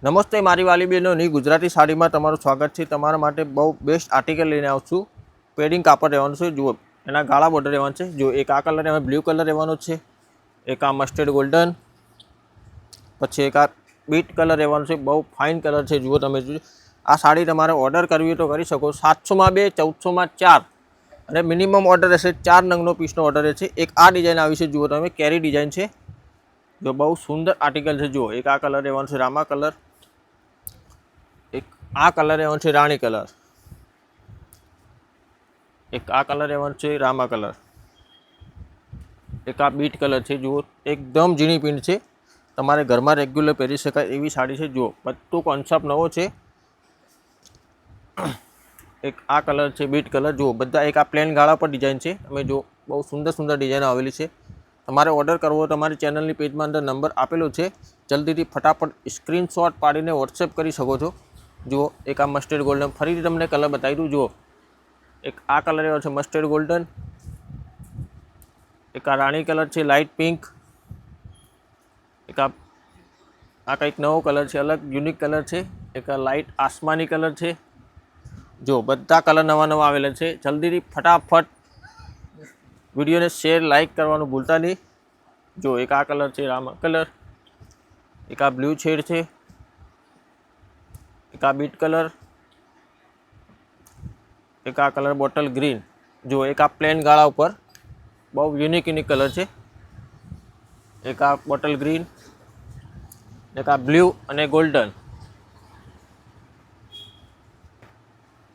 નમસ્તે મારી વાલી બહેનોની ગુજરાતી સાડીમાં તમારું સ્વાગત છે। તમારા માટે બહુ બેસ્ટ આર્ટિકલ લઈને આવું છું। પેડિંગ કાપડ રહેવાનું છે, જુઓ એના ગાળા બોર્ડર રહેવાનું છે। જો એક આ કલર એમાં બ્લુ કલર રહેવાનો છે, એક આ મસ્ટર્ડ ગોલ્ડન, પછી એક આ બીટ કલર રહેવાનો છે। બહુ ફાઇન કલર છે, જુઓ તમે આ સાડી તમારે ઓર્ડર કરવી હોય તો કરી શકો। 700માં 2, 1400માં 4 અને મિનિમમ ઓર્ડર રહેશે 4 નંગનો પીસનો ઓર્ડર રહેશે। એક આ ડિઝાઇન આવી છે, જુઓ તમે કેરી ડિઝાઇન છે, જો બહુ સુંદર આર્ટિકલ છે। જુઓ એક આ કલર રહેવાનો છે રામા કલર, એક આ કલર રહેવાનો છે રાણી કલર, એક આ કલર રહેવાનો છે રામા કલર, એક આ બીટ કલર છે। જુઓ એકદમ ઝીણી પીંડ છે, તમારે ઘરમાં રેગ્યુલર પહેરી શકાય એવી સાડી છે। જુઓ બધું કોન્સેપ્ટ નવો છે। એક આ કલર છે બીટ કલર, જુઓ બધા એક આ પ્લેન ગાળા પર ડિઝાઇન છે। તમે જો બહુ સુંદર સુંદર ડિઝાઇન આવેલી છે। તમારે ઓર્ડર કરવો હોય તમારી ચેનલની પેજમાં અંદર નંબર આપેલો છે, જલ્દીથી ફટાફટ સ્ક્રીનશોટ પાડીને વોટ્સએપ કરી શકો છો। જુઓ એક આ મસ્ટર્ડ ગોલ્ડન, ફરીથી તમને કલર બતાવી દઉં। જુઓ એક આ કલર એવો છે મસ્ટર્ડ ગોલ્ડન, એક આ રાણી કલર છે લાઇટ પિંક, એક આ કંઈક નવો કલર છે, અલગ યુનિક કલર છે, એક આ લાઇટ આસમાની કલર છે। જો બધા કલર નવા નવા આવેલા છે, જલ્દીથી ફટાફટ વિડીયોને શેર લાઇક કરવાનું ભૂલતા નહીં। જો એક આ કલર છે રામા કલર, એક આ બ્લુ શેડ છે, એક આ બીટ કલર, એક આ કલર બોટલ ગ્રીન। જો એક આ પ્લેન ગાળા ઉપર બહુ યુનિક કલર છે, એક આ બોટલ ગ્રીન, એક આ બ્લુ અને ગોલ્ડન।